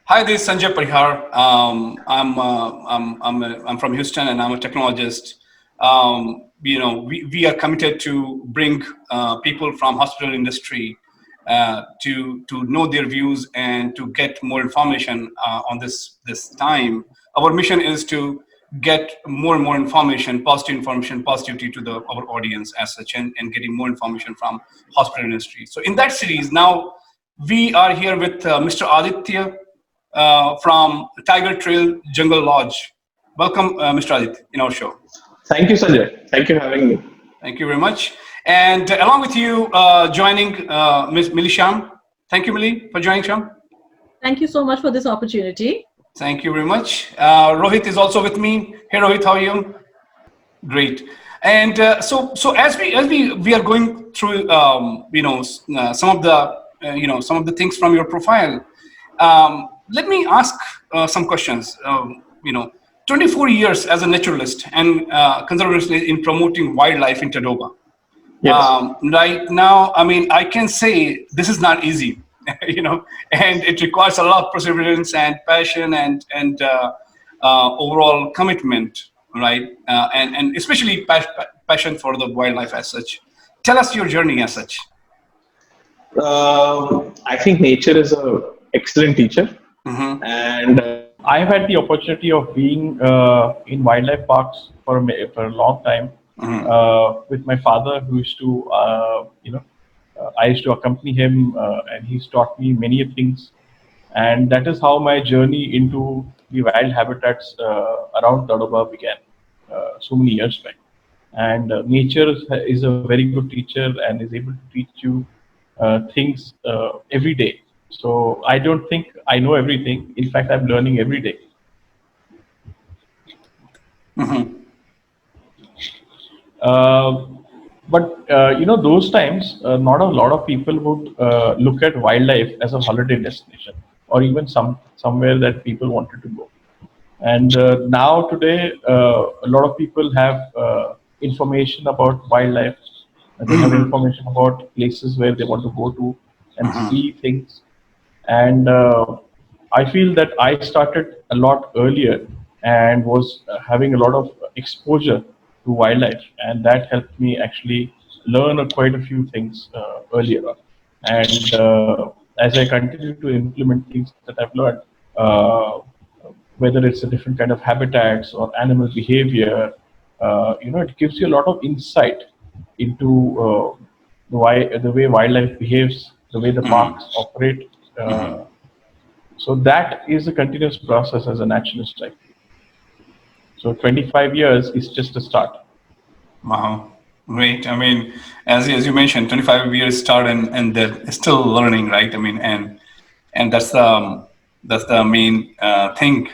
Hi, this is Sanjay Parihar. I'm from Houston, and I'm a technologist. We are committed to bring people from hospital industry to know their views and to get more information on this time. Our mission is to get more and more information, positivity to our audience as such, and getting more information from hospital industry. So in that series, now we are here with Mr. Aditya from TigerTrails Jungle Lodge. Welcome, Mr. Aditya, in our show. Thank you, Sanjay. Thank you for having me. Thank you very much. And along with you, joining Ms. Millie Sham. Thank you, Millie, for joining, Sham. Thank you so much for this opportunity. Thank you very much. Rohit is also with me. Hey, Rohit, how are you? Great. And so as we are going through, some of the things from your profile. Let me ask some questions. 24 years as a naturalist and conservationist in promoting wildlife in Tadoba. Yes. Right now, I mean, I can say this is not easy, and it requires a lot of perseverance and passion and overall commitment, right? And especially passion for the wildlife as such. Tell us your journey as such. I think nature is an excellent teacher, and I've had the opportunity of being in wildlife parks for a long time with my father, who used to, I used to accompany him, and he's taught me many things, and that is how my journey into the wild habitats around Tadoba began so many years back. And nature is a very good teacher and is able to teach you things every day. So I don't think I know everything. In fact, I'm learning every day. But those times, not a lot of people would look at wildlife as a holiday destination, or even somewhere that people wanted to go. And now today, a lot of people have information about wildlife. They have information about places where they want to go to and see things. And I feel that I started a lot earlier and was having a lot of exposure to wildlife, and that helped me actually learn quite a few things earlier on. And as I continue to implement things that I've learned, whether it's a different kind of habitats or animal behavior, it gives you a lot of insight into the way wildlife behaves, the way the parks operate. So that is a continuous process as a naturalist, I feel. So 25 years is just a start. Wow, great. I mean, as you mentioned, 25 years start and they're still learning, right? I mean, and that's the main thing,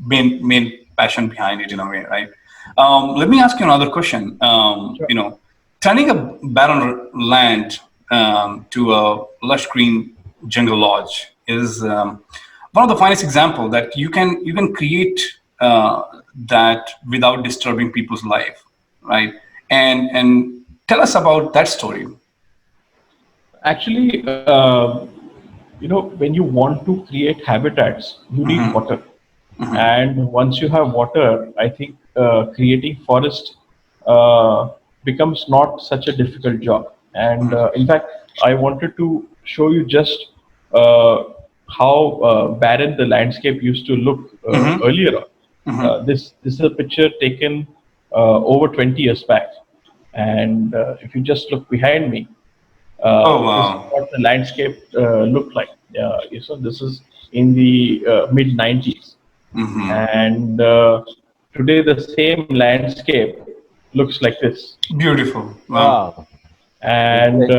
main passion behind it in a way, right? Let me ask you another question. Sure. Turning a barren land to a lush green jungle lodge is one of the finest example that you can create that without disturbing people's life, right? And tell us about that story. Actually, when you want to create habitats, you need water. And once you have water, I think creating forest becomes not such a difficult job. And in fact, I wanted to show you just how barren the landscape used to look earlier on. This is a picture taken over 20 years back. And if you just look behind me, Oh this is wow. what the landscape looked like. So this is in the mid 90s. And today the same landscape looks like this. Beautiful. Wow. Wow. And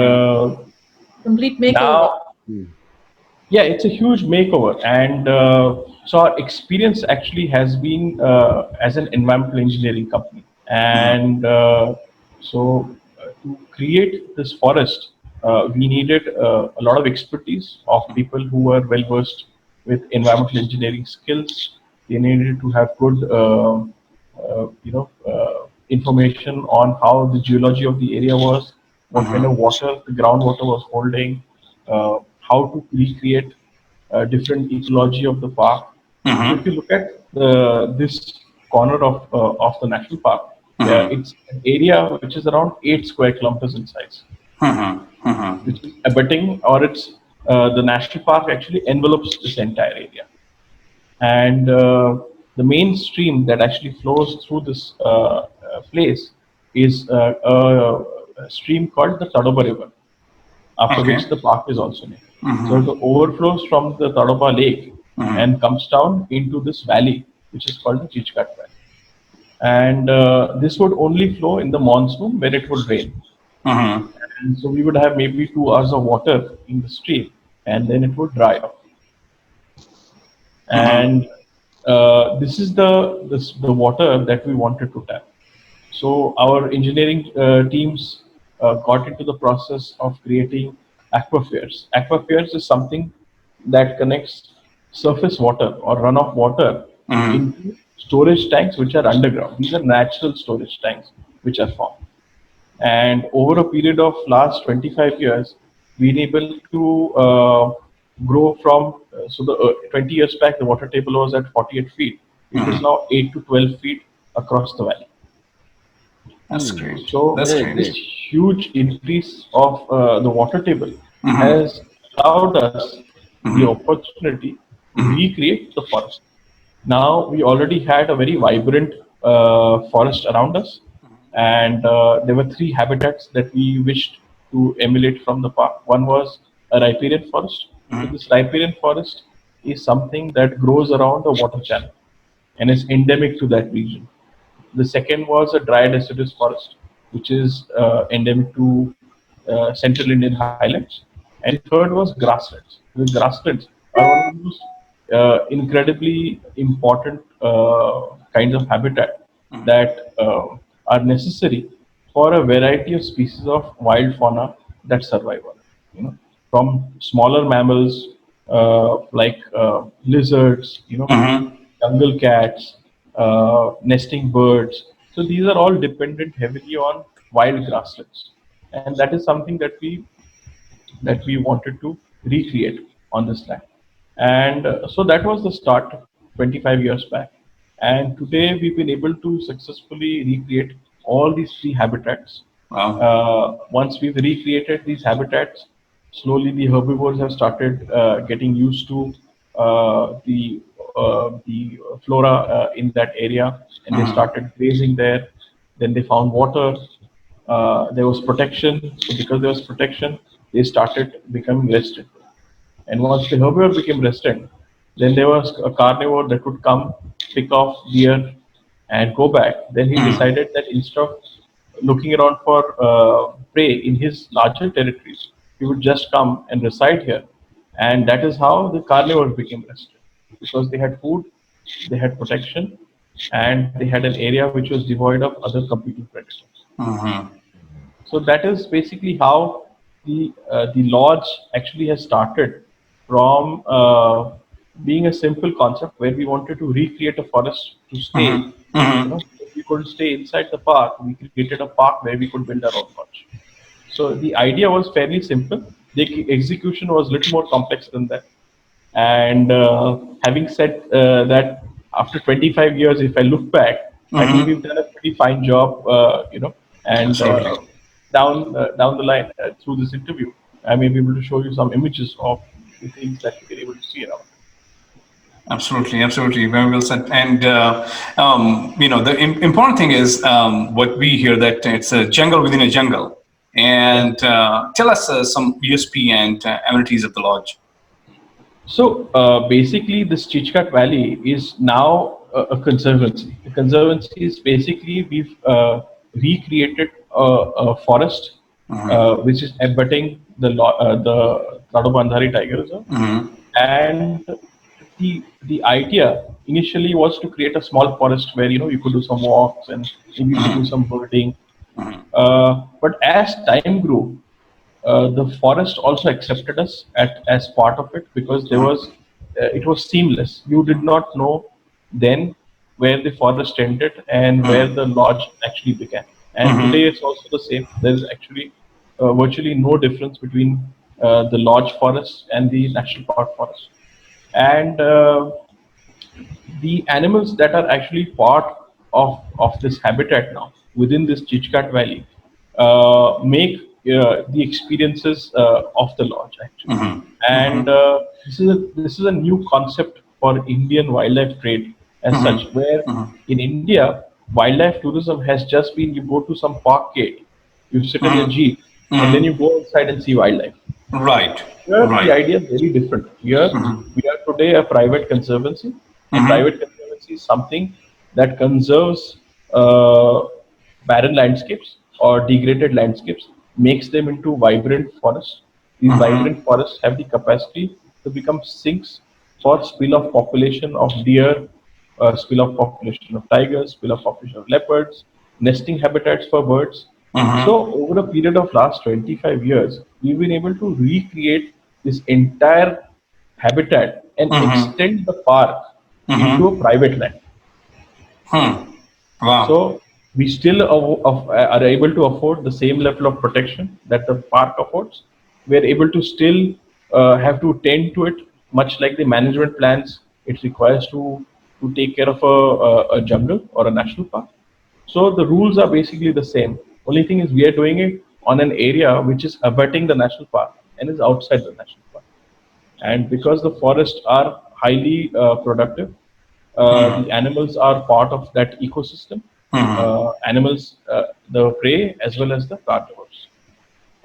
Complete makeover. now, yeah, it's a huge makeover. And so our experience actually has been as an environmental engineering company. And to create this forest, we needed a lot of expertise of people who were well versed with environmental engineering skills. They needed to have good, information on how the geology of the area was, what kind of water the groundwater was holding, how to recreate different ecology of the park. So if you look at this corner of the national park, it's an area which is around 8 square kilometers in size, which is abutting, or it's the national park actually envelopes this entire area. And the main stream that actually flows through this place is a stream called the Tadoba River, after Okay. which the park is also named. So it overflows from the Tadoba Lake and comes down into this valley, which is called the Chichkat Valley. And this would only flow in the monsoon when it would rain. And so we would have maybe 2 hours of water in the stream, and then it would dry up. And this is the water that we wanted to tap. So our engineering teams got into the process of creating aquifers. Aquifers is something that connects surface water or runoff water into storage tanks which are underground. These are natural storage tanks which are formed. And over a period of last 25 years, we've been able to grow from, so the 20 years back, the water table was at 48 feet. It is now 8 to 12 feet across the valley. That's great. So That's this great. huge increase of the water table has allowed us the opportunity to recreate the forest. Now we already had a very vibrant forest around us, and there were 3 habitats that we wished to emulate from the park. One was a riparian forest. So this riparian forest is something that grows around the water channel and is endemic to that region. The second was a dry deciduous forest, which is endemic to central Indian highlands. And the third was grasslands. The grasslands are one of the most incredibly important kinds of habitat that are necessary for a variety of species of wild fauna that survive on it. From smaller mammals like lizards, jungle cats, nesting birds. So these are all dependent heavily on wild grasslands, and that is something that we wanted to recreate on this land. And so that was the start 25 years back. And today we've been able to successfully recreate all these 3 habitats. Wow. Once we've recreated these habitats, slowly the herbivores have started getting used to the flora in that area, and they started grazing there. Then they found water. There was protection. So because there was protection, they started becoming resistant. And once the herbivore became resistant, then there was a carnivore that would come, pick off deer, and go back. Then he decided that instead of looking around for prey in his larger territories, he would just come and reside here. And that is how the carnivores became resistant, because they had food, they had protection, and they had an area which was devoid of other competing predators. So that is basically how the lodge actually has started from being a simple concept where we wanted to recreate a forest to stay. We couldn't stay inside the park. We created a park where we could build our own lodge. So the idea was fairly simple. The execution was a little more complex than that. And having said that, after 25 years, if I look back, I think we've done a pretty fine job, and down the line through this interview, I may be able to show you some images of the things that you're able to see around. Absolutely, absolutely, very well said. And the important thing is what we hear, that it's a jungle within a jungle. And tell us some USP and amenities of the lodge. So basically, this Chichkat Valley is now a conservancy. The conservancy is basically we've recreated a forest which is abutting the Tadoba Tiger Reserve, and the idea initially was to create a small forest where you could do some walks and maybe you could do some birding. But as time grew, the forest also accepted us as part of it, because it was seamless. You did not know then where the forest ended and where the lodge actually began. And today it's also the same. There's actually virtually no difference between the lodge forest and the national park forest. And the animals that are actually part of this habitat now within this Chichkat Valley make the experiences of the lodge actually. And this is a new concept for Indian wildlife trade as such, where in India wildlife tourism has just been you go to some park gate, you sit on your jeep, and then you go inside and see wildlife. Right. Here, the Right. idea is very different. Here, we are today a private conservancy. A private conservancy is something that conserves barren landscapes or degraded landscapes, makes them into vibrant forests. These vibrant forests have the capacity to become sinks for spill of population of deer, spill of population of tigers, spill of population of leopards, nesting habitats for birds. So over a period of last 25 years, we've been able to recreate this entire habitat and extend the park into a private land. Wow. So we still are able to afford the same level of protection that the park affords. We are able to still have to tend to it, much like the management plans it requires to take care of a jungle or a national park. So the rules are basically the same. Only thing is we are doing it on an area which is abutting the national park and is outside the national park. And because the forests are highly productive, the animals are part of that ecosystem. Animals, the prey as well as the carnivores.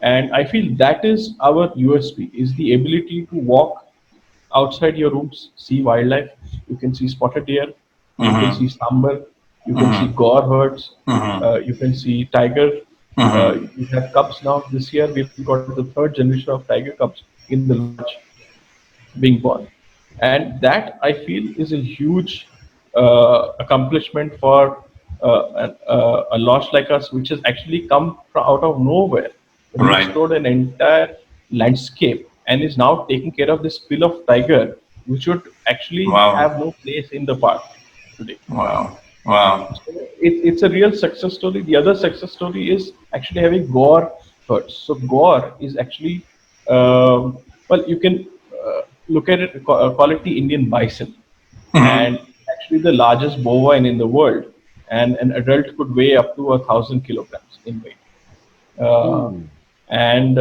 And I feel that is our USP, is the ability to walk outside your rooms, see wildlife. You can see spotted deer, you can see sambar, you can see gore herds, you can see tiger. You have cubs now. This year we've got the third generation of tiger cubs in the lodge being born. And that I feel is a huge accomplishment for a lodge like us, which has actually come from out of nowhere, Right. restored an entire landscape, and is now taking care of this pill of tiger, which would actually Wow. have no place in the park today. Wow. Wow. So it's a real success story. The other success story is actually having gore herds. So gore is actually, well, you can look at it, call it the Indian bison, and actually the largest bovine in the world. And an adult could weigh up to 1,000 kilograms in weight. Uh, and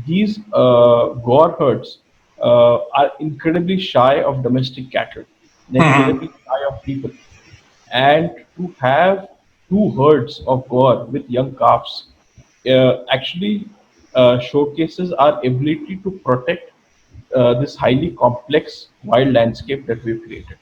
these gore herds are incredibly shy of domestic cattle. They're incredibly shy of people, and to have two herds of gore with young calves actually showcases our ability to protect this highly complex wild landscape that we've created.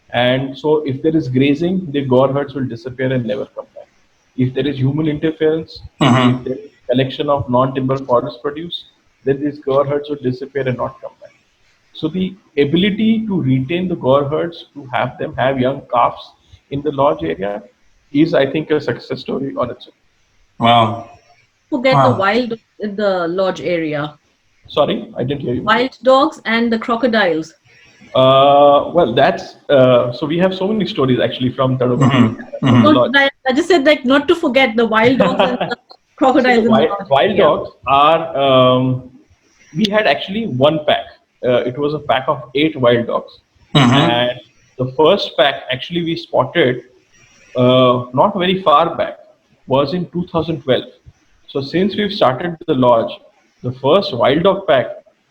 And so if there is grazing, the gore herds will disappear and never come back. If there is human interference, if there is collection of non-timber forest produce, then these gore herds will disappear and not come back. So the ability to retain the gore herds, to have them have young calves in the lodge area, is I think a success story on its own. Wow. Forget the Wow. wild dogs in the lodge area. Sorry, I didn't hear you. Wild dogs and the crocodiles. Well, that's so we have so many stories actually from Tadoba, from the No, lodge. I just said like not to forget the wild dogs and the So crocodiles the in the lodge wild area. dogs are. We had actually one pack. It was a pack of 8 wild dogs, and the first pack actually we spotted not very far back, was in 2012. So since we've started the lodge, the first wild dog pack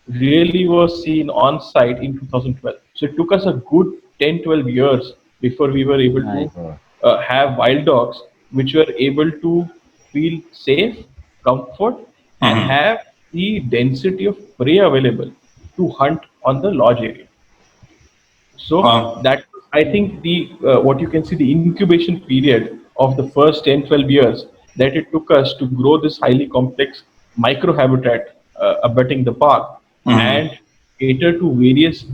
really was seen on site in 2012. So it took us a good 10, 12 years before we were able My to God. have wild dogs which were able to feel safe, comfort, and have the density of prey available to hunt on the lodge area. So Wow. that, I think, the what you can see, the incubation period of the first 10, 12 years that it took us to grow this highly complex microhabitat abutting the park and cater to various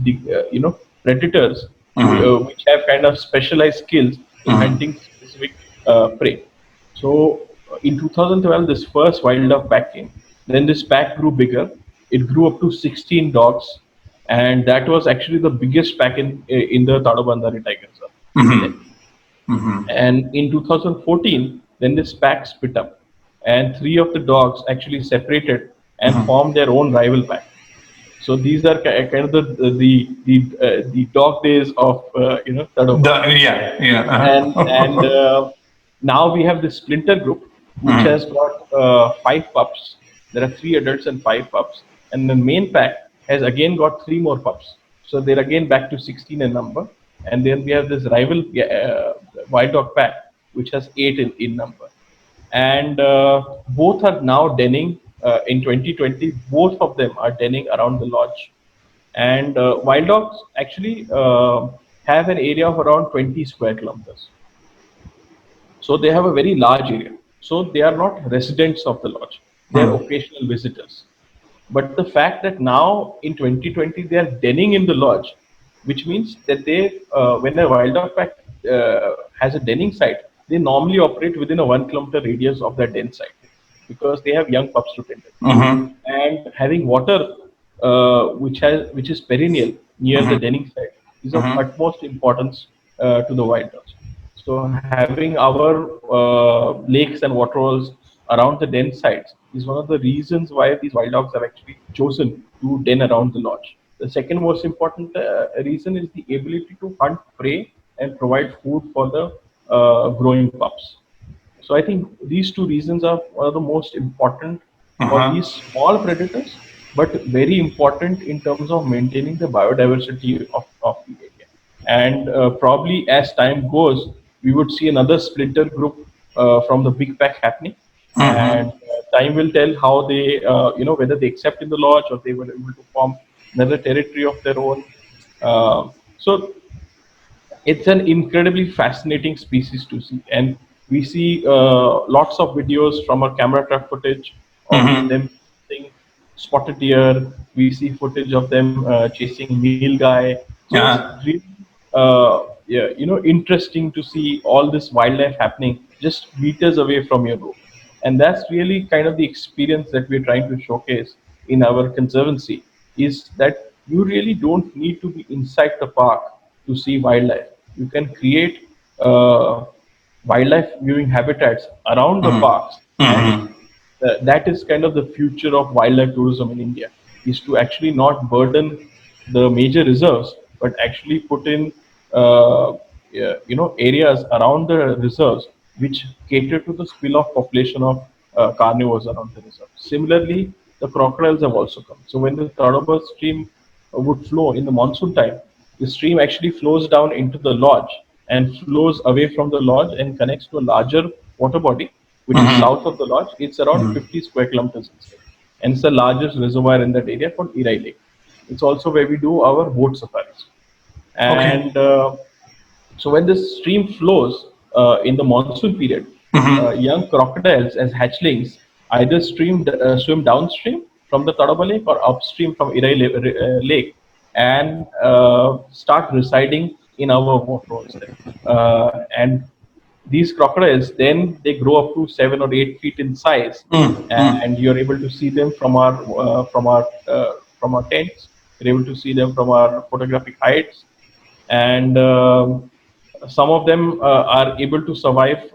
predators which have kind of specialized skills in hunting specific prey. So in 2012, this first wild dog pack came. Then this pack grew bigger. It grew up to 16 dogs, and that was actually the biggest pack in the Tadoba Tiger Reserve. Then. And in 2014, then this pack split up, and 3 of the dogs actually separated and formed their own rival pack. So these are kind of the dog days of Tadoba. Yeah. And now we have this splinter group which has got five pups. There are three adults and five pups, and the main pack has again got three more pups. So they're again back to 16 in number. And then we have this rival wild dog pack which has eight in number. And both are now denning in 2020. Both of them are denning around the lodge. And wild dogs actually have an area of around 20 square kilometers. So they have a very large area. So they are not residents of the lodge. They are occasional visitors. But the fact that now in 2020 they are denning in the lodge, which means that when a wild dog pack has a denning site, they normally operate within a 1 kilometer radius of that den site because they have young pups to tend to. And having water, which is perennial near the denning site, is of utmost importance to the wild dogs. So having our lakes and waterholes around the den sites is one of the reasons why these wild dogs have actually chosen to den around the lodge. The second most important reason is the ability to hunt prey and provide food for the growing pups. So I think these two reasons are one of the most important for these small predators, but very important in terms of maintaining the biodiversity of the area. And probably as time goes, we would see another splinter group from the big pack happening. And time will tell how they, whether they accept in the lodge or they were able to form another territory of their own. So it's an incredibly fascinating species to see, and we see lots of videos from our camera trap footage of them chasing spotted deer. We see footage of them chasing nilgai. So it's Yeah. really yeah, interesting to see all this wildlife happening just meters away from your room. And that's really kind of the experience that we're trying to showcase in our conservancy, is that you really don't need to be inside the park to see wildlife. You can create wildlife viewing habitats around the parks, and that is kind of the future of wildlife tourism in India, is to actually not burden the major reserves, but actually put in areas around the reserves which cater to the spill-off population of carnivores around the reserve. Similarly, the crocodiles have also come. So when the Tadoba stream would flow in the monsoon time, the stream actually flows down into the lodge and flows away from the lodge and connects to a larger water body, which is south of the lodge. It's around 50 square kilometers inside. And it's the largest reservoir in that area called Irai Lake. It's also where we do our boat safaris. Okay. And so when this stream flows in the monsoon period, young crocodiles as hatchlings either swim downstream from the Tadoba Lake or upstream from Lake, and start residing in our waterholes there. And these crocodiles then they grow up to 7 or 8 feet in size, and you're able to see them from our tents. You're able to see them from our photographic heights, and some of them are able to survive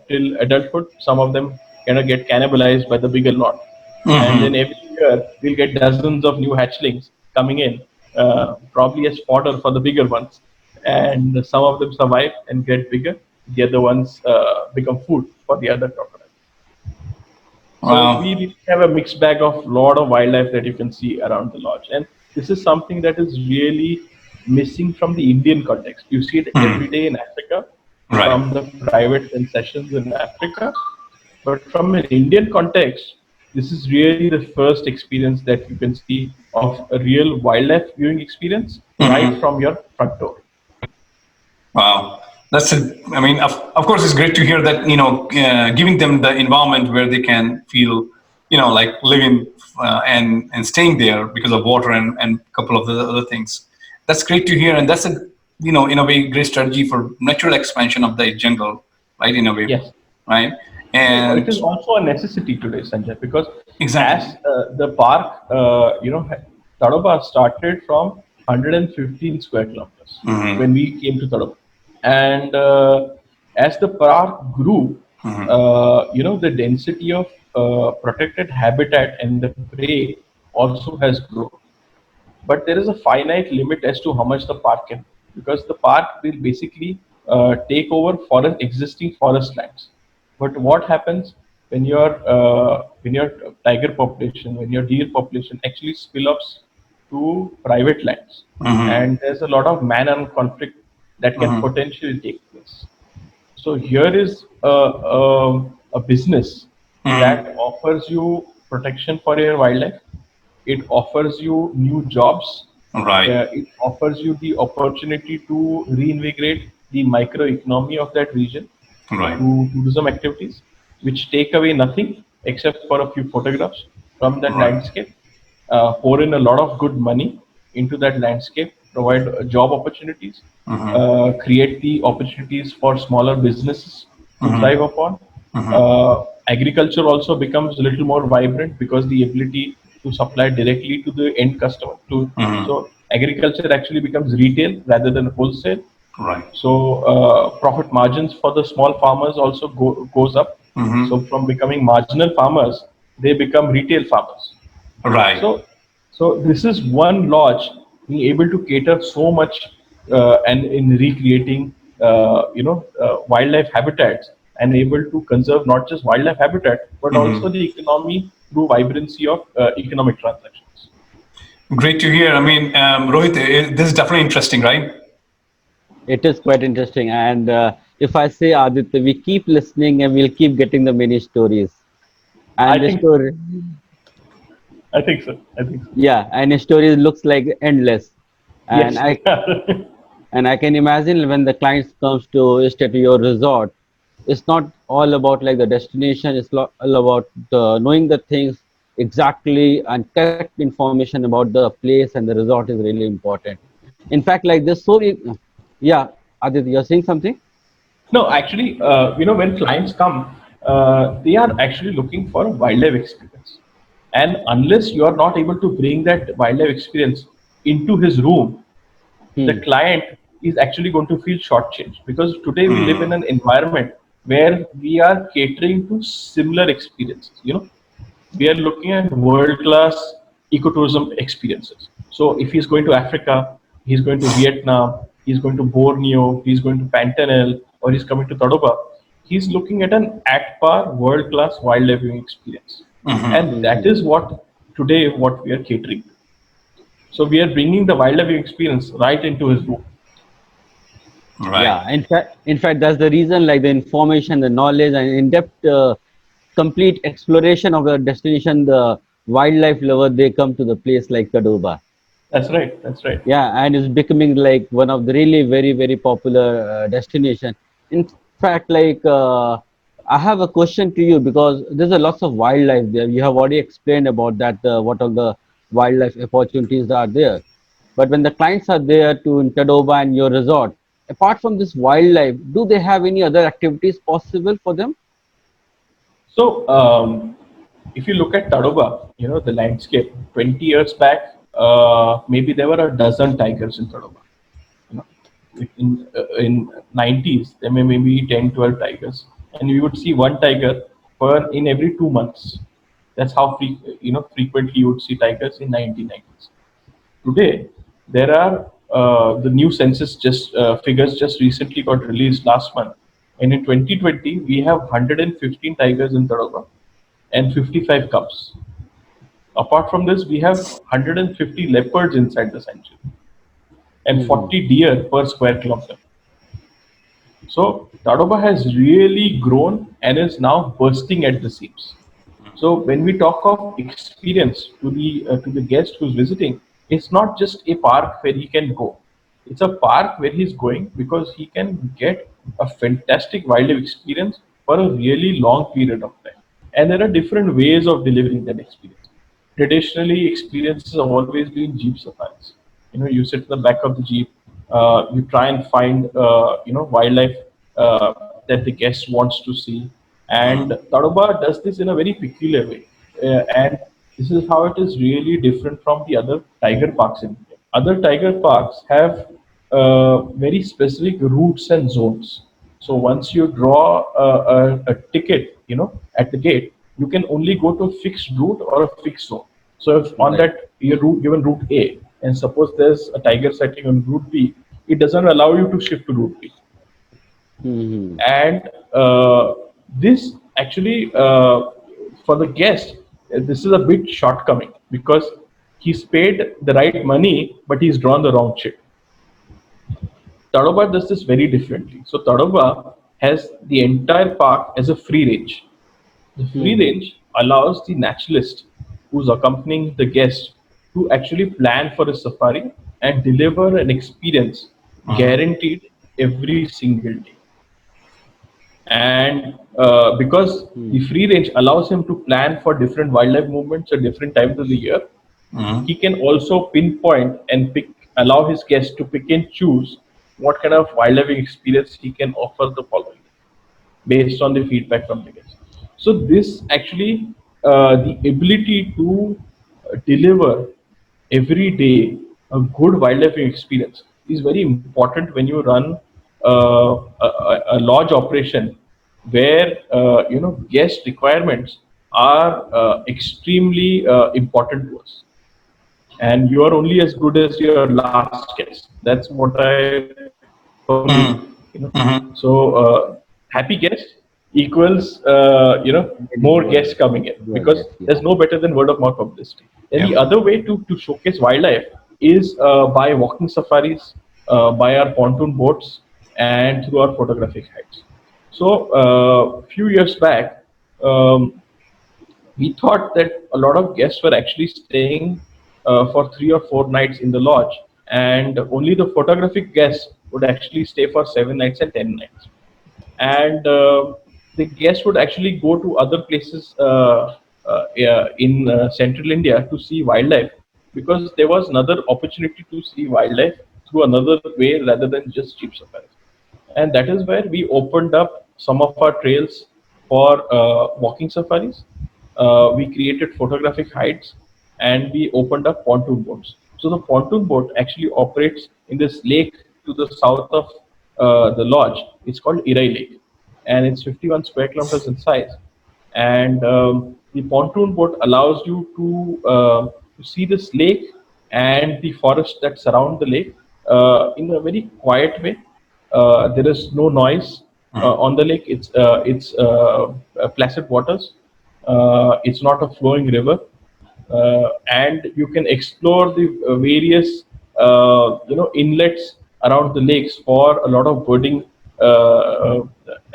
till adulthood. Some of them kind of get cannibalized by the bigger lot, and then every year we'll get dozens of new hatchlings coming in, probably as fodder for the bigger ones. And some of them survive and get bigger. The other ones become food for the other crocodiles. So we Wow. really have a mixed bag of lot of wildlife that you can see around the lodge, and this is something that is really missing from the Indian context. You see it every day in Africa, Right. from the private concessions in Africa, but from an Indian context, this is really the first experience that you can see of a real wildlife viewing experience right from your front door. Wow, that's a. I mean, of course, it's great to hear that, giving them the environment where they can feel, like living and staying there because of water and a couple of the other things. That's great to hear, and that's a, in a way, great strategy for natural expansion of the jungle, right? In a way, Yes. right? It And is also a necessity today, Sanjay, because exactly. as the park, Tadoba started from 115 square kilometers when we came to Tadoba. And as the park grew, the density of protected habitat and the prey also has grown. but there is a finite limit as to how much the park can, because the park will basically take over forest existing forest lands. But what happens when your tiger population, when your deer population actually spill ups to private lands, Mm-hmm. and there's a lot of man-armed conflict that can Mm-hmm. potentially take place. So here is a business Mm-hmm. that offers you protection for your wildlife. It offers you new jobs. Right. It offers you the opportunity to reinvigorate the microeconomy of that region Right. through tourism activities, which take away nothing except for a few photographs from that Right. landscape, pour in a lot of good money into that landscape, provide job opportunities, Mm-hmm. create the opportunities for smaller businesses to Mm-hmm. thrive upon. Mm-hmm. Agriculture also becomes a little more vibrant because the ability to supply directly to the end customer. Mm-hmm. So agriculture actually becomes retail rather than wholesale. Right. So profit margins for the small farmers also goes up. Mm-hmm. So from becoming marginal farmers, they become retail farmers. Right. So this is one lodge being able to cater so much and in recreating wildlife habitats, and able to conserve not just wildlife habitat but Mm-hmm. also the economy through vibrancy of economic transactions. Great to hear. I mean, Rohit, this is definitely interesting, right? It is quite interesting. And if I say Aditya, we keep listening and we'll keep getting the many stories. I And the think story, I think so. I think so. yeah, and the story looks like endless. And Yes. I can imagine when the clients comes to stay to your resort, it's not all about like the destination. It's all about knowing the things exactly and correct information about the place and the resort is really important. In fact, like this, so yeah, Aditya, you're saying something? No, actually, when clients come, they are actually looking for a wildlife experience. And unless you are not able to bring that wildlife experience into his room, the Hmm. client is actually going to feel shortchanged, because today we live in Mm. an environment where we are catering to similar experiences. We are looking at world-class ecotourism experiences. So if he's going to Africa, he's going to Vietnam, he's going to Borneo, he's going to Pantanal, or he's coming to Tadoba, he's looking at an at par world-class wildlife viewing experience. Mm-hmm. And that Hmm. is what we are catering to. So we are bringing the wildlife viewing experience right into his room. Right. Yeah, in fact, that's the reason. Like the information, the knowledge, and in-depth, complete exploration of the destination, the wildlife lover they come to the place like Tadoba. That's right. That's right. Yeah, and it's becoming like one of the really very very popular destination. In fact, like I have a question to you because there's a lots of wildlife there. You have already explained about that what all the wildlife opportunities are there. But when the clients are there to in Tadoba and your resort, apart from this wildlife, do they have any other activities possible for them? So, if you look at Tadoba, the landscape, 20 years back, maybe there were a dozen tigers in Tadoba. You know, in 90s, there may maybe 10, 12 tigers, and you would see one tiger per in every 2 months. That's how frequently you would see tigers in 1990s. Today, there are the new census just figures just recently got released last month, and in 2020 we have 115 tigers in Tadoba and 55 cubs. Apart from this, we have 150 leopards inside the sanctuary and Hmm. 40 deer per square kilometer. So Tadoba has really grown and is now bursting at the seams. So when we talk of experience to the guest who's visiting, it's not just a park where he can go. It's a park where he's going because he can get a fantastic wildlife experience for a really long period of time. And there are different ways of delivering that experience. Traditionally, experiences have always been jeep safaris. You sit in the back of the jeep, you try and find wildlife that the guest wants to see, and Tadoba does this in a very peculiar way. And this is how it is really different from the other tiger parks in India. Other tiger parks have very specific routes and zones. So once you draw a ticket, at the gate, you can only go to a fixed route or a fixed zone. So if on Right. that you're given route A, and suppose there's a tiger sighting on Route B, it doesn't allow you to shift to Route B. Hmm. And this actually, for the guest, this is a bit shortcoming because he's paid the right money, but he's drawn the wrong ship. Tadoba does this very differently. So Tadoba has the entire park as a free range. The free Hmm. range allows the naturalist who's accompanying the guest to actually plan for a safari and deliver an experience guaranteed every single day. And because the free range allows him to plan for different wildlife movements at different times of the year, he can also pinpoint and allow his guests to pick and choose what kind of wildlife experience he can offer the following based on the feedback from the guests. So this actually, the ability to deliver every day a good wildlife experience is very important when you run a lodge operation where guest requirements are extremely important to us, and you are only as good as your last guest. That's what I firmly believe. So happy guest equals Very more good. guests coming in, Good, because yes, yeah. there's no better than word of mouth publicity. And Yeah. the other way to showcase wildlife is by walking safaris, by our pontoon boats, and through our photographic hikes. So a few years back, we thought that a lot of guests were actually staying for 3 or 4 nights in the lodge, and only the photographic guests would actually stay for 7 nights and 10 nights. And the guests would actually go to other places yeah, in central India to see wildlife, because there was another opportunity to see wildlife through another way rather than just jeep safaris. And that is where we opened up some of our trails for walking safaris. We created photographic hides, and we opened up pontoon boats. So the pontoon boat actually operates in this lake to the south of the lodge. It's called Irai Lake, and it's 51 square kilometers in size. And the pontoon boat allows you to see this lake and the forest that surround the lake in a very quiet way. There is no noise on the lake. It's placid waters. It's not a flowing river, and you can explore the various inlets around the lakes for a lot of birding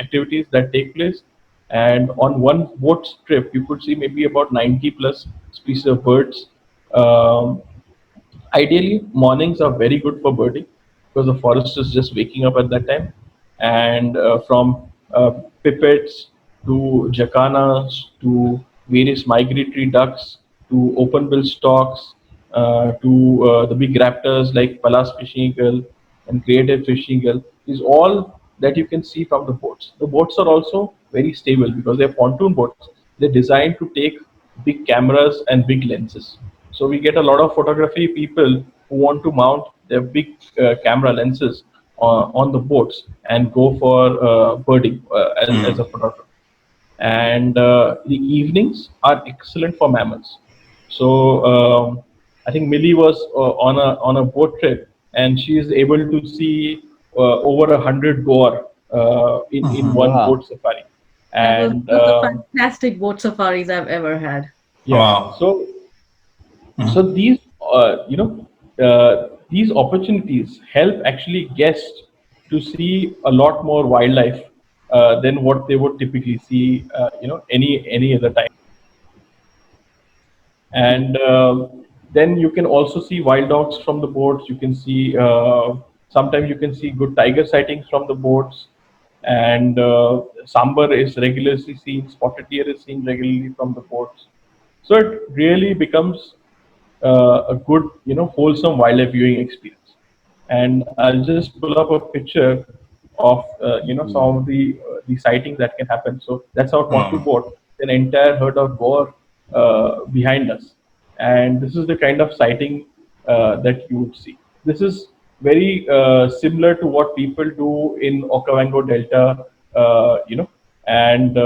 activities that take place. And on one boat trip, you could see maybe about 90 plus species of birds. Um, Ideally, mornings are very good for birding because the forest is just waking up at that time. And from pipits to jacanas to various migratory ducks to open-bill storks to the big raptors like Pallas fishing eagle and creative fishing eagle is all that you can see from the boats. The boats are also very stable because they're pontoon boats. They're designed to take big cameras and big lenses. So we get a lot of photography people who want to mount their big camera lenses on the boats and go for birding as a photographer. And the evenings are excellent for mammals. So I think Millie was on a boat trip, and she is able to see over 100 boar in one Wow. boat safari. That was And one of the fantastic boat safaris I've ever had. yeah, Wow. so these opportunities help actually guests to see a lot more wildlife than what they would typically see any other time. And then you can also see wild dogs from the boats. You can see sometimes you can see good tiger sightings from the boats. And sambar is regularly seen, spotted deer is seen regularly from the boats. So it really becomes a good, wholesome wildlife viewing experience. And I'll just pull up a picture of some of the sightings that can happen. So that's our pontoon boat, an entire herd of boar behind us, and this is the kind of sighting that you would see. This is very similar to what people do in Okavango Delta, and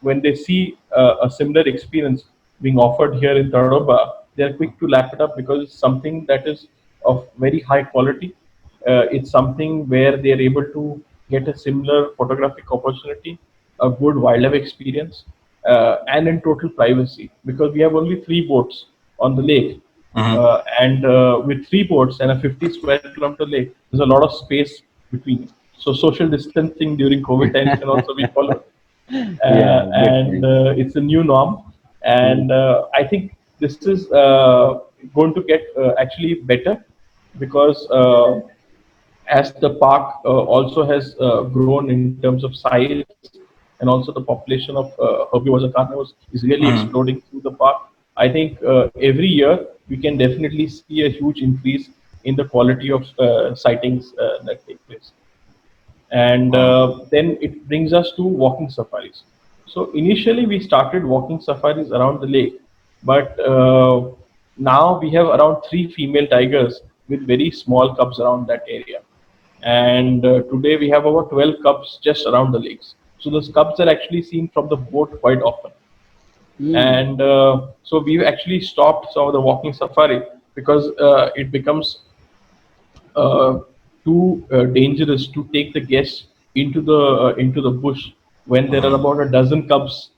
when they see a similar experience being offered here in Tadoba, They're quick to lap it up because it's something that is of very high quality. It's something where they're able to get a similar photographic opportunity, a good wildlife experience, and in total privacy, because we have only three boats on the lake. And with three boats and a 50 square kilometer lake, there's a lot of space between it. So social distancing during COVID times can also be followed. Yeah, good And point. it's a new norm. Mm. And I think this is going to get actually better, because as the park also has grown in terms of size, and also the population of herbivores and carnivores is really exploding through the park. I think every year we can definitely see a huge increase in the quality of sightings that take place. And then it brings us to walking safaris. So initially we started walking safaris around the lake, but now we have around three female tigers with very small cubs around that area. And today we have over 12 cubs just around the lakes. So those cubs are actually seen from the boat quite often. Mm. And so we've actually stopped some of the walking safari, because it becomes uh, too dangerous to take the guests into the bush when there are about a dozen cubs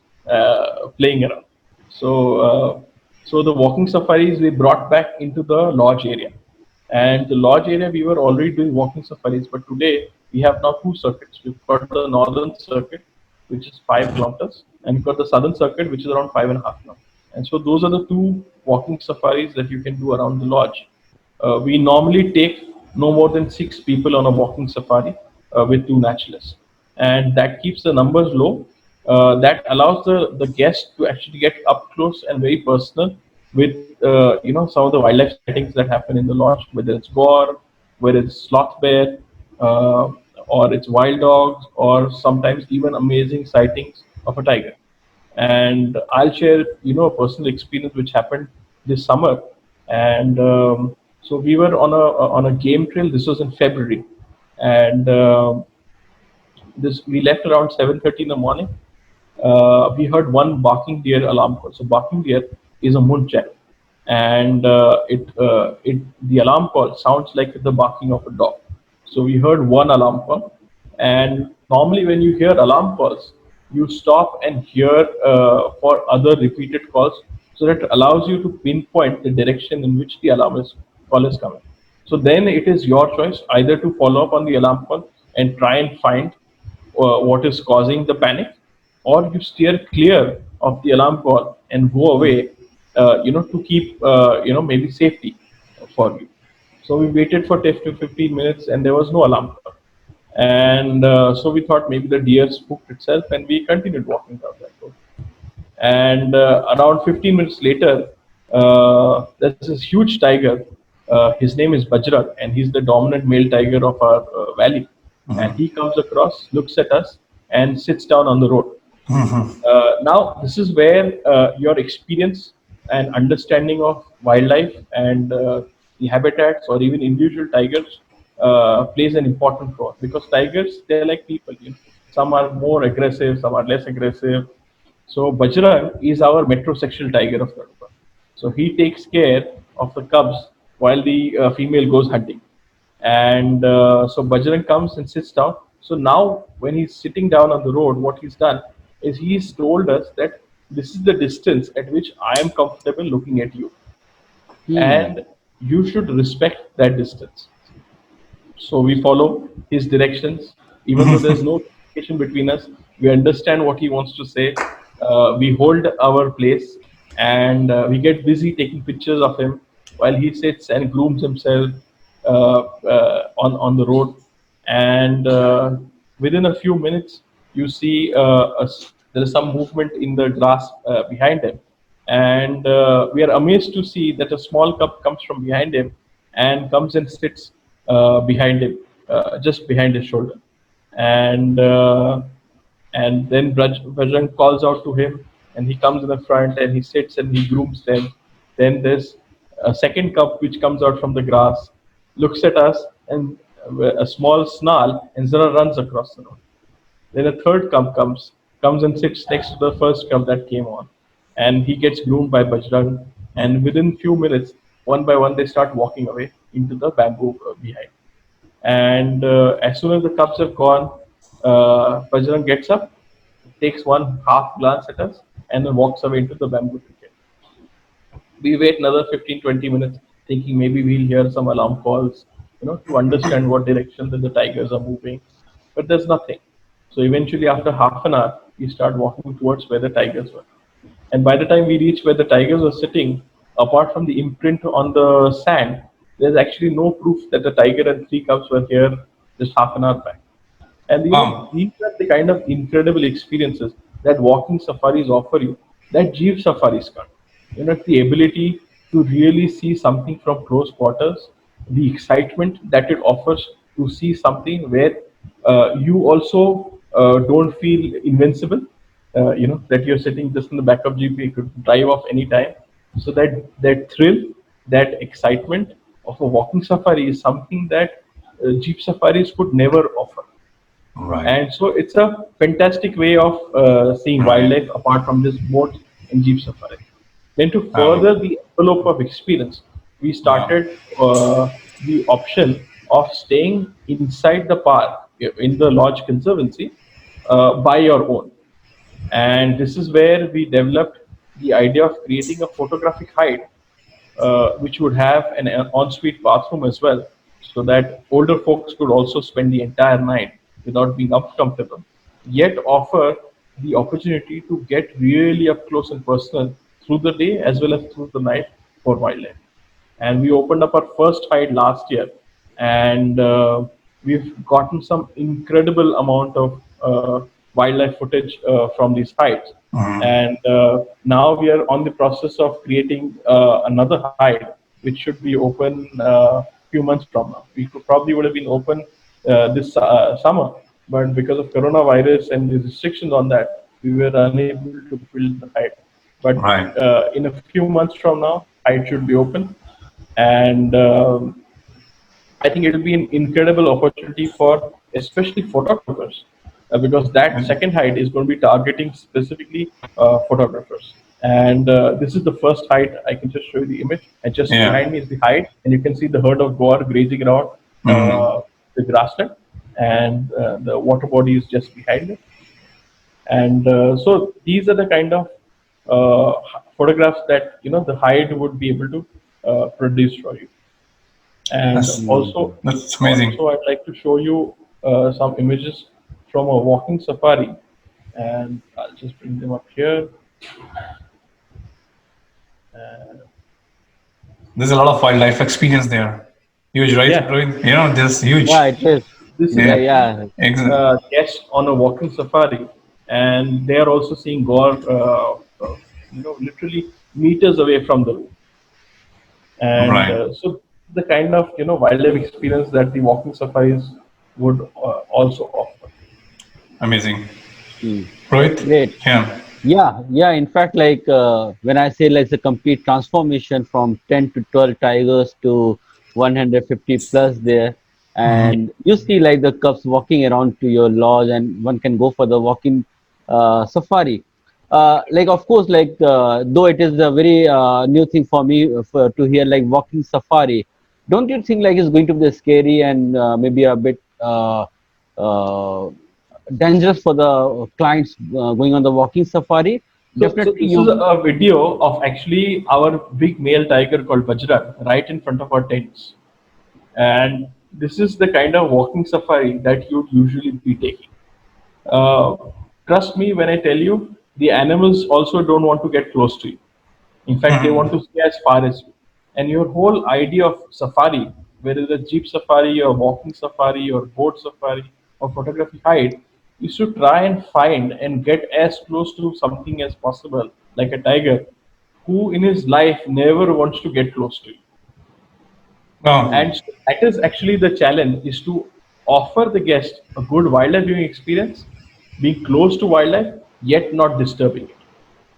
playing around. So so the walking safaris we brought back into the lodge area, and the lodge area we were already doing walking safaris, but today we have now two circuits. We've got the northern circuit, which is 5 kilometers, and we've got the southern circuit, which is around 5.5 kilometers. And so those are the two walking safaris that you can do around the lodge. We normally take no more than 6 people on a walking safari with two naturalists, and that keeps the numbers low. That allows the guest to actually get up close and very personal with some of the wildlife sightings that happen in the lodge, whether it's boar, whether it's sloth bear, uh, or it's wild dogs, or sometimes even amazing sightings of a tiger. And I'll share a personal experience which happened this summer. And so we were on a game trail. This was in February, and this we left around 7:30 in the morning. We heard one barking deer alarm call. So barking deer is a muntjac, and it the alarm call sounds like the barking of a dog. So we heard one alarm call, and normally when you hear alarm calls, you stop and hear for other repeated calls, so that allows you to pinpoint the direction in which the call is coming. So then it is your choice either to follow up on the alarm call and try and find what is causing the panic, or you steer clear of the alarm call and go away, to keep, maybe safety for you. So we waited for 10 to 15 minutes and there was no alarm call. And so we thought maybe the deer spooked itself, and we continued walking down that road. And around 15 minutes later, there's this huge tiger. His name is Bajrang, and he's the dominant male tiger of our valley. And he comes across, looks at us, and sits down on the road. Now, this is where your experience and understanding of wildlife and the habitats or even individual tigers plays an important role, because tigers, they're like people. Some are more aggressive, some are less aggressive. So Bajrang is our metrosexual tiger of Tadoba. So he takes care of the cubs while the female goes hunting. And so Bajrang comes and sits down. So now, when he's sitting down on the road, what he's done is he's told us that this is the distance at which I am comfortable looking at you, Hmm. and you should respect that distance. So we follow his directions, even though there's no communication between us. We understand what he wants to say. We hold our place, and we get busy taking pictures of him while he sits and grooms himself on the road. And within a few minutes, you see there is some movement in the grass behind him, and we are amazed to see that a small cub comes from behind him and comes and sits behind him, just behind his shoulder. And then Bajrang calls out to him, and he comes in the front and he sits and he grooms them. Then there's a second cub which comes out from the grass, looks at us, and a small snarl, and Zara runs across the road. Then a third cub comes and sits next to the first cub that came on, and he gets groomed by Bajrang. and within few minutes, one by one, they start walking away into the bamboo behind. And as soon as the cubs have gone, Bajrang gets up, takes one half glance at us, and then walks away into the bamboo thicket. We wait another 15, 20 minutes, thinking maybe we'll hear some alarm calls, to understand what direction that the tigers are moving. But there's nothing. So eventually, after half an hour, we start walking towards where the tigers were. And by the time we reach where the tigers were sitting, apart from the imprint on the sand, there's actually no proof that the tiger and three cubs were here just half an hour back. And Wow. these are the kind of incredible experiences that walking safaris offer you that Jeep safaris can't. It's the ability to really see something from close quarters, the excitement that it offers to see something where you also don't feel invincible. That you're sitting just in the back of Jeep, you could drive off anytime. So that thrill, that excitement of a walking safari is something that Jeep safaris could never offer. Right. And so it's a fantastic way of seeing Right. wildlife apart from just boats and jeep safari. Then to Oh, further the envelope of experience, we wow. started the option of staying inside the park in the lodge conservancy by your own. And this is where we developed the idea of creating a photographic hide, which would have an ensuite bathroom as well, so that older folks could also spend the entire night without being uncomfortable, yet offer the opportunity to get really up close and personal through the day as well as through the night for wildlife. And we opened up our first hide last year, and we've gotten some incredible amount of wildlife footage from these hides. Mhm. And now we are on the process of creating another hide, which should be open few months from now. We could probably would have been open this summer, but because of coronavirus and the restrictions on that, we were unable to build the hide. But Right. in a few months from now, hide should be open, and I think it will be an incredible opportunity for especially photographers, because that And- second hide is going to be targeting specifically photographers. And this is the first hide. I can just show you the image. And just Yeah. behind me is the hide, and you can see the herd of boar grazing around Mhm. the grassland, and the water body is just behind it. And so these are the kind of photographs that the hide would be able to produce for you. And That's also, that's amazing. I'd like to show you some images from a walking safari, and I'll just bring them up here. There's a lot of wildlife experience there. Huge, right, Yeah, Rohit? This Yeah, huge. it is. this is Yeah, Yeah. actually yeah. guests on a walking safari, and they are also seeing gore, literally meters away from the room. And Right. so the kind of wildlife experience that the walking safaris would also offer. Amazing. Hmm. Rohit? Great. Yeah. Yeah, yeah. In fact, like when I say like the complete transformation from 10 to 12 tigers to 150 plus there, Mhm. and you see like the cubs walking around to your lodge, and one can go for the walking safari. Like of course, like though it is a very new thing for me to hear like walking safari. Don't you think like it's going to be scary and maybe a bit uh, dangerous for the clients going on the walking safari? So Definitely, this is you. a video of actually our big male tiger called Bajrang right in front of our tents. And this is the kind of walking safari that you'd usually be taking. Uh, Trust me when I tell you, the animals also don't want to get close to you. In fact, they want Mhm. to stay as far as you. And your whole idea of safari, whether it's a jeep safari or walking safari or boat safari or photography hide, is to try and find and get as close to something as possible, like a tiger, who in his life never wants to get close to you. Wow. And so that is actually the challenge, is to offer the guest a good wildlife viewing experience, being close to wildlife yet not disturbing it.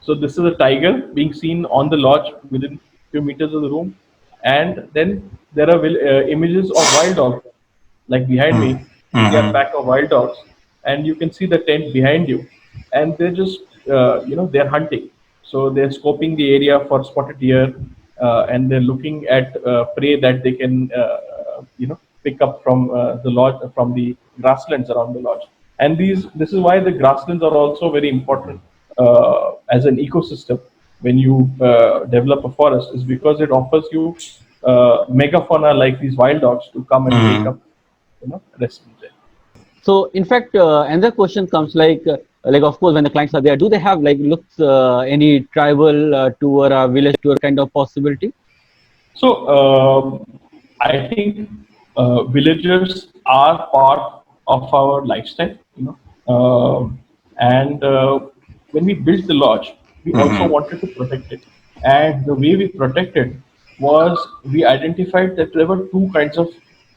So this is a tiger being seen on the lodge within few meters of the room, and then there are images of wild dogs, like behind me. You see a Mm-hmm. pack of wild dogs, and you can see the tent behind you, and they're just they're hunting. So they're scoping the area for spotted deer, and they're looking at prey that they can, pick up from the lodge, from the grasslands around the lodge. And this is why the grasslands are also very important as an ecosystem. When you develop a forest, is because it offers you megafauna like these wild dogs to come and take up, residence there. So in fact, another question comes like of course when the clients are there, do they have like looks any tribal tour or village tour kind of possibility? So I think villagers are part of our lifestyle, and when we built the lodge, we also wanted to protect it. And the way we protected was we identified that there were two kinds of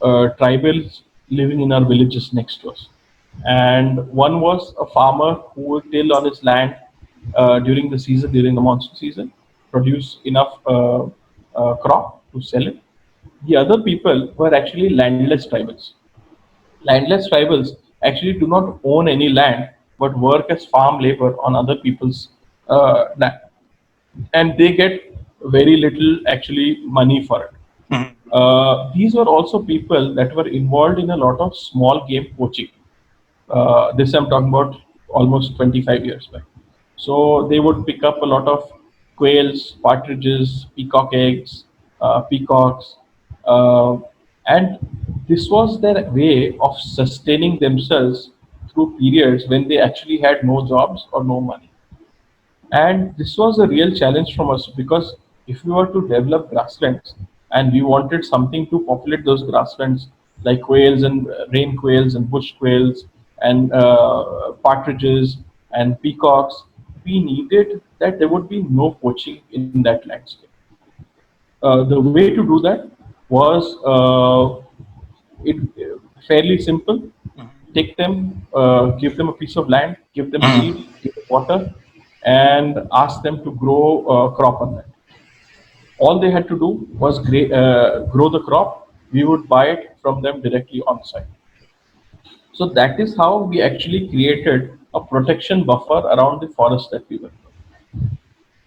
tribals living in our villages next to us. And one was a farmer who would till on his land during the season, during the monsoon season, produce enough crop to sell it. The other people were actually landless tribals. Landless tribals actually do not own any land but work as farm labor on other people's land, and they get very little actually money for it. These were also people that were involved in a lot of small game poaching. This I'm talking about almost 25 years back. So they would pick up a lot of quails, partridges, peacock eggs, peacocks, uh, and this was their way of sustaining themselves through periods when they actually had no jobs or no money. And this was a real challenge from us, because if we were to develop grasslands and we wanted something to populate those grasslands, like quails and rain quails and bush quails and partridges and peacocks, we needed that there would be no poaching in that landscape. The way to do that was it fairly simple. Take them, give them a piece of land, give them seed, give them water, and ask them to grow crop on that. All they had to do was grow the crop. We would buy it from them directly on site. So that is how we actually created a protection buffer around the forest that we were in.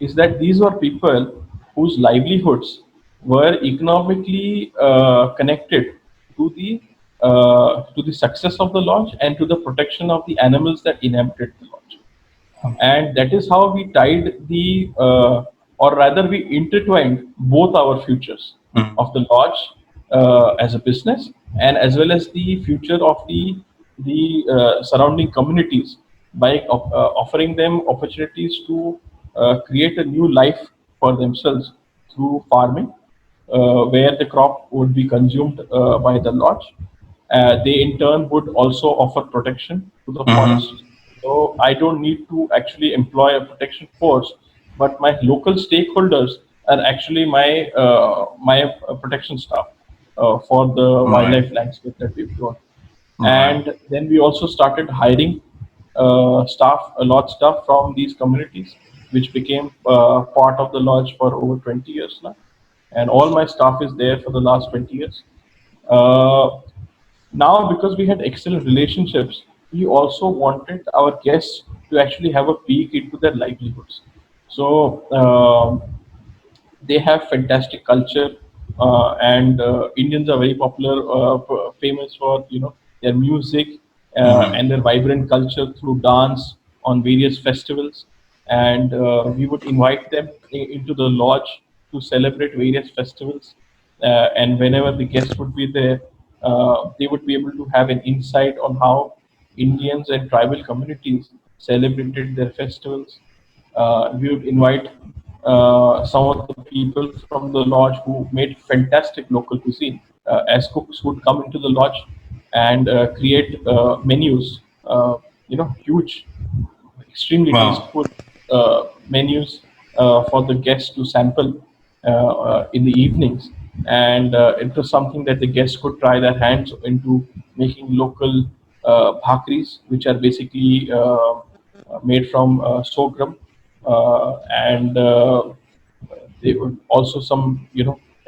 Is that these were people whose livelihoods were economically connected to the success of the lodge and to the protection of the animals that inhabited the lodge. And that is how we tied or rather we intertwined both our futures of the lodge as a business, and as well as the future of the surrounding communities by offering them opportunities to create a new life for themselves through farming, where the crop would be consumed by the lodge. They in turn would also offer protection to the forest. So I don't need to actually employ a protection force, but my local stakeholders are actually my protection staff for the wildlife landscape that we've grown. And then we also started hiring a lot staff from these communities, which became part of the lodge for over 20 years now. And all my staff is there for the last 20 years. Uh, Now, because we had excellent relationships, we also wanted our guests to actually have a peek into their livelihoods. So they have fantastic culture, and Indians are very popular, famous for their music and their vibrant culture through dance on various festivals. And we would invite them into the lodge to celebrate various festivals. And whenever the guests would be there, they would be able to have an insight on how Indians and tribal communities celebrated their festivals. We would invite some of the people from the lodge who made fantastic local cuisine as cooks would come into the lodge and create menus, huge, extremely tasteful menus for the guests to sample in the evenings. And it was something that the guests could try their hands into making local bhakris, which are basically made from sorghum, and they would also some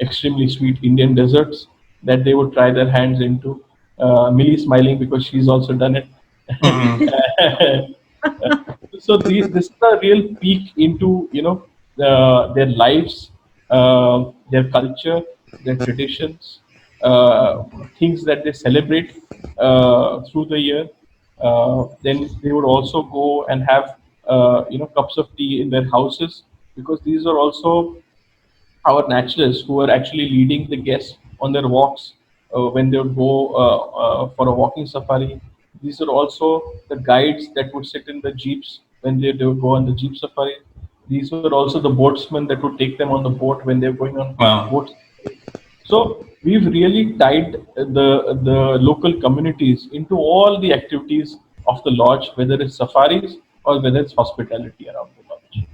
extrememely sweet Indian desserts that they would try their hands into. Millie smiling because she's also done it. So this is a real peek into their lives, their culture, their traditions, things that they celebrate through the year. Then they would also go and have cups of tea in their houses, because these are also our naturalists who are actually leading the guests on their walks when they would go for a walking safari. These are also the guides that would sit in the jeeps when they would go on the jeep safari. These were also the boatsmen that would take them on the boat when they're going on Wow. boat safaris. So we've really tied the local communities into all the activities of the lodge, whether it's safaris or whether it's hospitality around the lodge.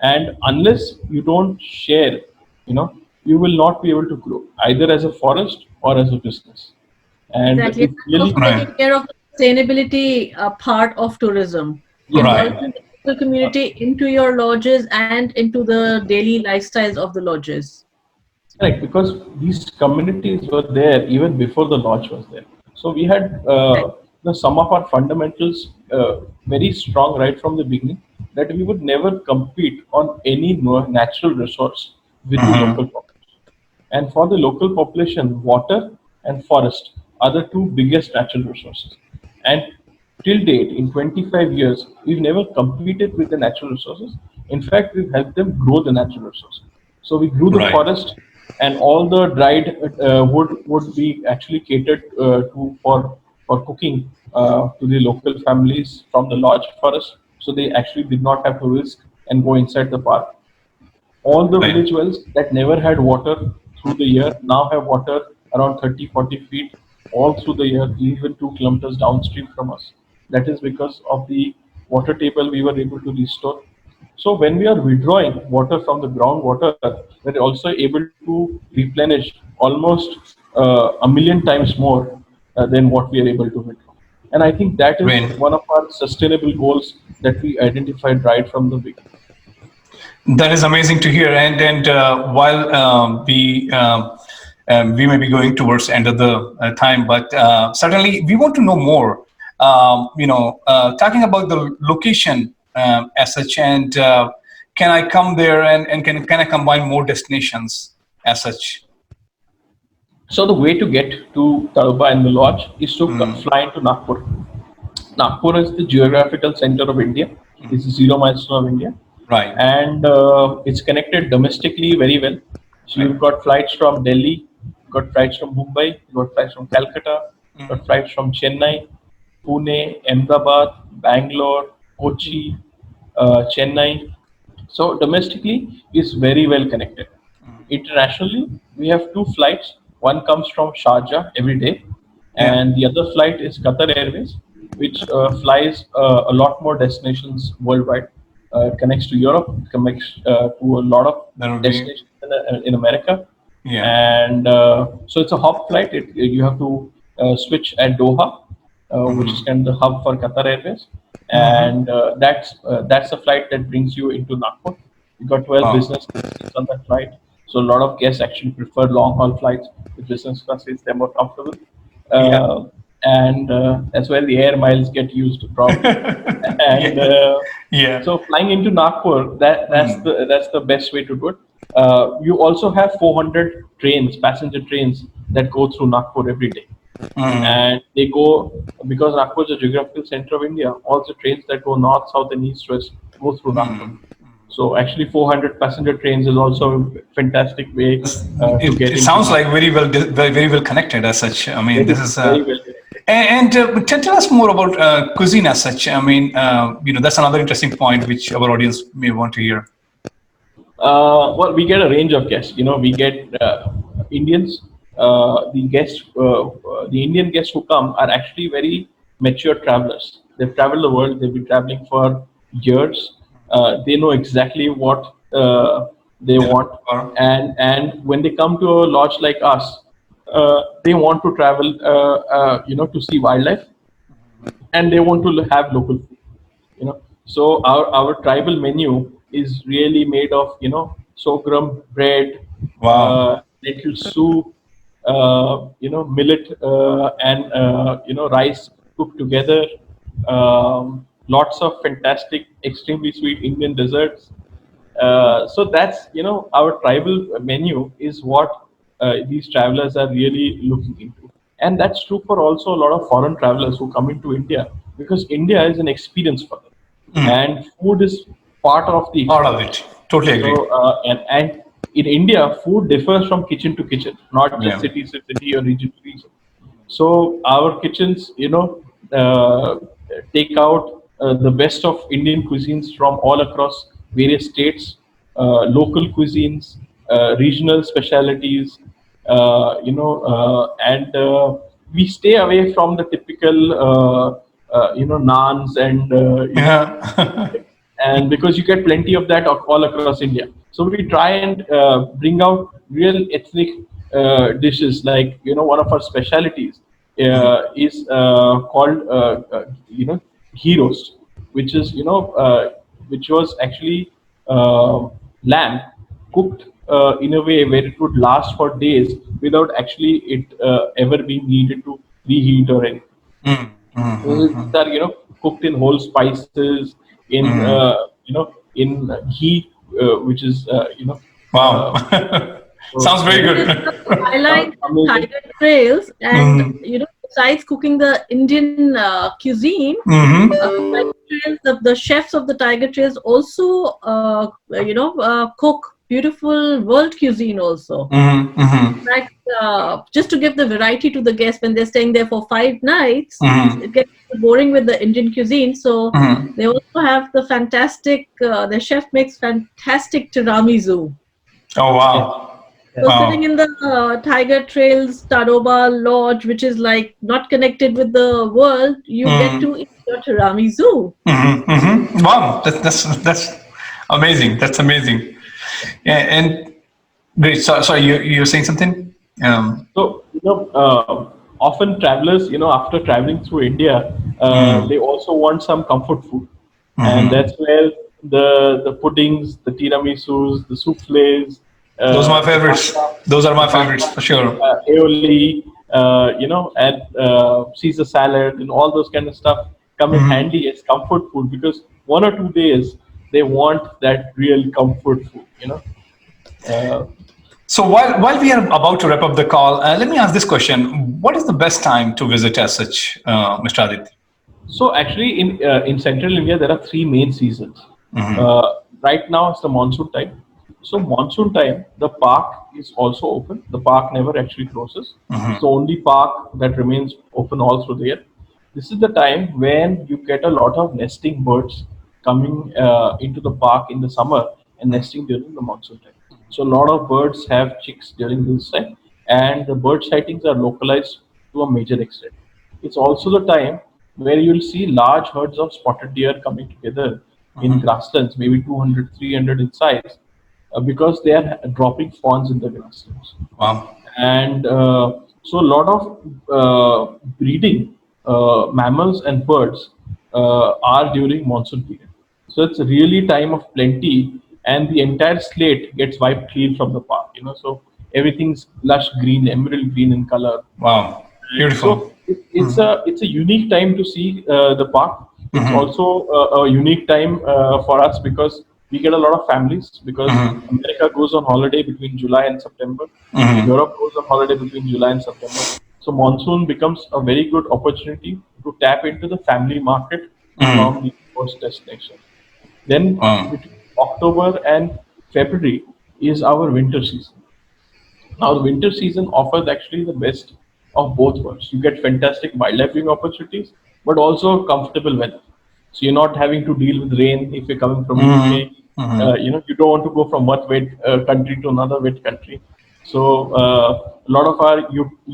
And unless you don't share, you will not be able to grow either as a forest or as a business. And Exactly. And it's that's really, also Right. taking care of the sustainability part of tourism, yes, Right. involving the local community into your lodges and into the daily lifestyles of the lodges. correct, because these communities were there even before the lodge was there. So we had some of our fundamentals very strong right from the beginning, that we would never compete on any natural resource with the Hmm. local population. And for the local population, water and forest are the two biggest natural resources. And till date, in 25 years, we've never competed with the natural resources. In fact, we've helped them grow the natural resources. So we grew the Right. forest, and all the dried wood would be actually catered to for cooking to the local families from the lodge forest. So they actually did not have to risk and go inside the park. All the Right. village wells that never had water through the year now have water around 30, 40 feet all through the year, even 2 kilometers downstream from us. That is because of the water table we were able to restore. So when we are withdrawing water from the groundwater, we're also able to replenish almost a million times more than what we are able to withdraw. And I think that is Right. one of our sustainable goals that we identified right from the beginning. That is amazing to hear. And while we may be going towards the end of the time, but certainly we want to know more. Talking about the location as such, and can I come there, and can I combine more destinations as such? So the way to get to Tadoba and the lodge is to Mm. fly into Nagpur. Nagpur is the geographical center of India. It's a 0 milestone of India, Right. and it's connected domestically very well. So Right. you've got flights from Delhi, you've got flights from Mumbai, you've got flights from Calcutta, you've got flights from Chennai, Pune, Ahmedabad, Bangalore, Kochi, Chennai. So domestically is very well connected. Internationally, we have two flights. One comes from Sharjah every day, Yeah. and the other flight is Qatar Airways, which flies a lot more destinations worldwide. It connects to Europe, it connects to a lot of That would be. destinations in America, Yeah. and so it's a hop flight. You have to switch at Doha, which is Hmm. kind of the hub for Qatar Airways, Hmm. and that's a flight that brings you into Nagpur. You got 12 Wow. business class seats on that flight, so a lot of guests actually prefer long haul flights with business class seats. They're more comfortable, Yeah. and that's where the air miles get used probably. And Yeah. Yeah. so flying into Nagpur, Mm. that's the best way to do it. You also have 400 trains, passenger trains that go through Nagpur every day, Mm. and they go, because Nagpur is a geographical center of India. All the trains that go north, south, and east west go through Nagpur. Mm. So actually, 400 passenger trains is also a fantastic way to It, get it into sounds like Nagpur. very well connected as such. I mean, this Very, is very well connected. and tell us more about cuisine as such. I mean, that's another interesting point which our audience may want to hear. Well, we get a range of guests. We get Indians. The Indian guests who come are actually very mature travelers. They've traveled the world. They've been traveling for years. They know exactly what they They're want, looking for. and when they come to a lodge like us, they want to travel, to see wildlife, and they want to have local food. So our tribal menu is really made of sorghum bread, Wow. lentil soup, millet, and rice cooked together, lots of fantastic, extremely sweet Indian desserts. So that's, our tribal menu is what these travelers are really looking into. And that's true for also a lot of foreign travelers who come into India, because India is an experience for them. And food is part of the Part of experience. it. Totally agree. So, and in India, food differs from kitchen to kitchen, not just Yeah. city to city or region to region. So our kitchens, take out the best of Indian cuisines from all across various states, local cuisines, regional specialities, and we stay away from the typical, naans and Yeah. and because you get plenty of that all across India. So we try and bring out real ethnic dishes. Like, one of our specialities is called ghee roast, which is, which was actually lamb cooked in a way where it would last for days without actually it ever being needed to reheat or anything. These are, cooked in whole spices, in ghee, which is Wow. Sounds very It is good. the highlight of amazing. Tiger Trails, and besides cooking the Indian cuisine, Tiger Trails, the chefs of the Tiger Trails also, cook beautiful world cuisine also. In fact, just to give the variety to the guests when they're staying there for 5 nights, it gets boring with the Indian cuisine. So they also have the fantastic. The chef makes fantastic tiramisu. Oh, Yeah, wow. So yeah. sitting in the Tiger Trails Tadoba Lodge, which is like not connected with the world, you get to eat your tiramisu. Wow. That's amazing. That's amazing. Yeah, and great. Sorry, you're saying something? So, often travelers, after traveling through India, they also want some comfort food, and that's where the puddings, the tiramisus, the souffles, Those are my the favorites. pasta, Those are the my favorites pasta, for sure. aioli, and Caesar salad, and all those kind of stuff come in handy as comfort food, because 1 or 2 days they want that real comfort food. Uh, So while we are about to wrap up the call, let me ask this question: what is the best time to visit as such, Mr. Aditya? So actually, in central India, there are three main seasons. Right now, it's the monsoon time. So monsoon time, the park is also open. The park never actually closes. It's the only park that remains open all through the year. This is the time when you get a lot of nesting birds coming into the park in the summer and nesting during the monsoon time. So a lot of birds have chicks during this time, and the bird sightings are localized to a major extent. It's also the time where you'll see large herds of spotted deer coming together in grasslands, maybe 200, 300 in size, because they are dropping fawns in the grasslands. Wow. And so a lot of breeding mammals and birds are during monsoon period. So it's really time of plenty, and the entire slate gets wiped clean from the park. So everything's lush green, emerald green in color. Wow. So Beautiful. it's a unique time to see the park. It's also a unique time for us, because we get a lot of families, because America goes on holiday between July and September. Europe goes on holiday between July and September. So monsoon becomes a very good opportunity to tap into the family market from the first destination. Then Wow. between October and February is our winter season. Now, the winter season offers actually the best of both worlds. You get fantastic wildlife viewing opportunities, but also comfortable weather. So you're not having to deal with rain if you're coming from UK. You don't want to go from one wet country to another wet country. So a lot of our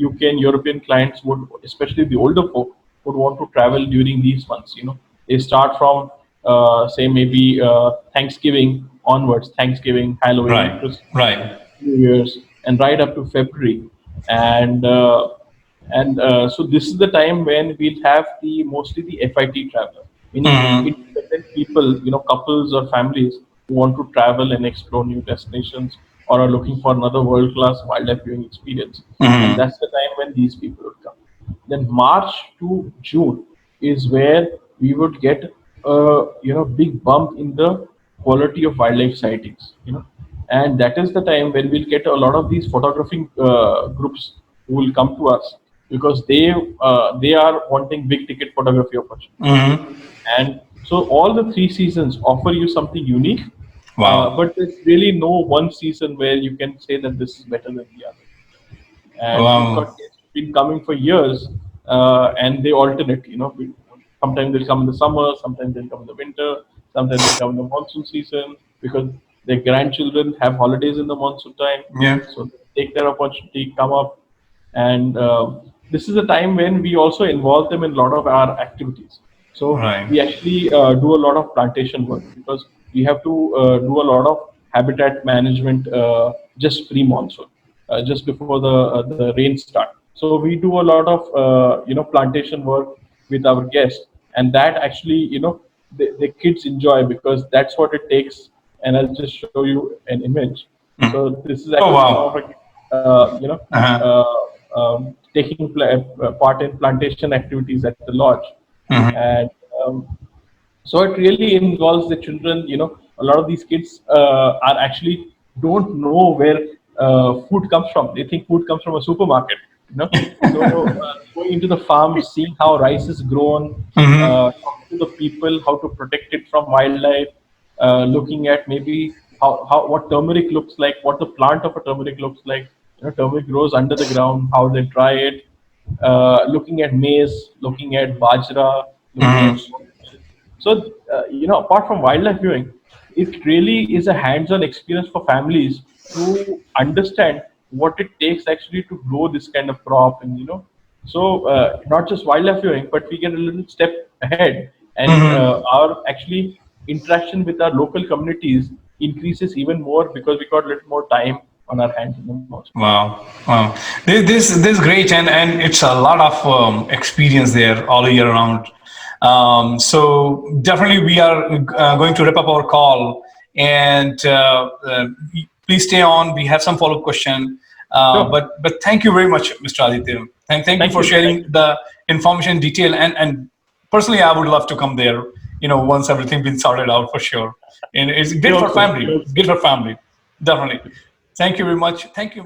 UK and European clients would, especially the older folk, would want to travel during these months. They start from say maybe Thanksgiving onwards, Thanksgiving, Halloween, Right. Christmas, Right. New Year's, and right up to February. And so this is the time when we'll have the mostly the FIT traveler, meaning independent people, couples or families who want to travel and explore new destinations, or are looking for another world-class wildlife viewing experience. And that's the time when these people would come. Then March to June is where we would get big bump in the quality of wildlife sightings. And that is the time when we'll get a lot of these photographing groups who will come to us because they are wanting big ticket photography opportunities. And so all the 3 seasons offer you something unique, Wow. but there's really no one season where you can say that this is better than the other. And we've Wow. got guests who've been coming for years, and they alternate. Sometimes they'll come in the summer, sometimes they'll come in the winter, sometimes they'll come in the monsoon season because their grandchildren have holidays in the monsoon time, Yeah. so they take their opportunity, come up, and this is a time when we also involve them in a lot of our activities. So Right. we actually do a lot of plantation work because we have to do a lot of habitat management just pre-monsoon, just before the rains start. So we do a lot of plantation work with our guests, and that actually the kids enjoy because that's what it takes. And I'll just show you an image. So this is Oh, actually some of wow. our Uh-huh. taking part in plantation activities at the lodge. And so it really involves the children. A lot of these kids are actually don't know where food comes from. They think food comes from a supermarket. So going into the farm, seeing how rice is grown, talking to the people, how to protect it from wildlife, looking at maybe how what turmeric looks like, what the plant of a turmeric looks like. Turmeric grows under the ground, how they dry it, looking at maize, looking at bajra, looking at soybean. So, apart from wildlife viewing, it really is a hands-on experience for families to understand what it takes actually to grow this kind of crop. And, so not just wildlife viewing, but we get a little step ahead, and our actually interaction with our local communities increases even more because we got a little more time on our hands in the most. Wow, wow. This is great, and it's a lot of experience there all year round. So definitely, we are going to wrap up our call, and please stay on. We have some follow up question, Sure. but thank you very much, Mr. Aditya. Thank you Thank for you. Thank sharing you. the information in detail. And personally, I would love to come there. Once everything been sorted out for sure. And it's We good for hope so. We family. hope so. Good for family. Definitely. Thank you very much. Thank you.